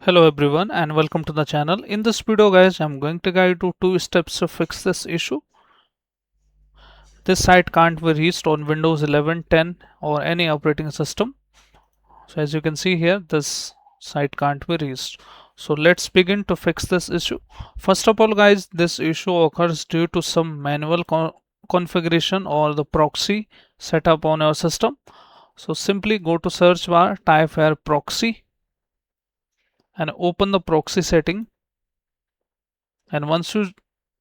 Hello everyone and welcome to the channel. In this video guys, I'm going to guide you 2 steps to fix this issue. This site can't be reached on Windows 11, 10 or any operating system. So as you can see here, this site can't be reached. So let's begin to fix this issue. First of all guys, this issue occurs due to some manual configuration or the proxy setup on your system. So simply go to search bar, type here proxy and open the proxy setting. And once you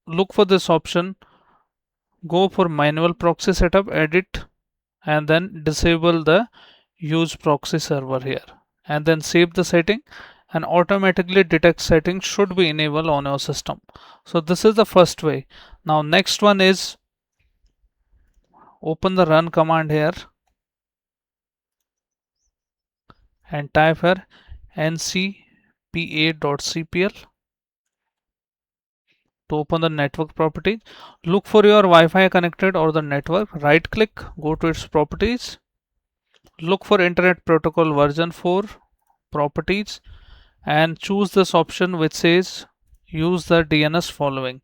look for this option, go for manual proxy setup, edit, and then disable the use proxy server here, and then save the setting, and automatically detect settings should be enabled on your system. So this is the first way. Now next one is open the run command here and type here ncpa.cpl to open the network properties. Look for your Wi-Fi connected or the network, right click, go to its properties, look for internet protocol version 4 properties and choose this option which says use the DNS following.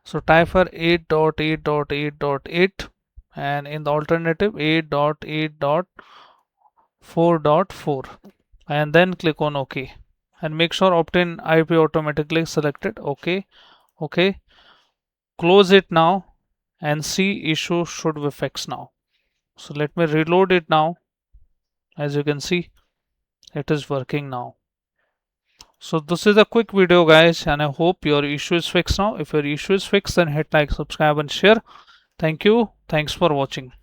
So type for 8.8.8.8 and in the alternative 8.8.4.4 and then click on OK and make sure opt-in IP automatically selected. OK. Close it now and see issue should be fixed now. So let me reload it now. As you can see, it is working now. So this is a quick video guys, and I hope your issue is fixed now. If your issue is fixed, then hit like, subscribe and share. Thank you. Thanks for watching.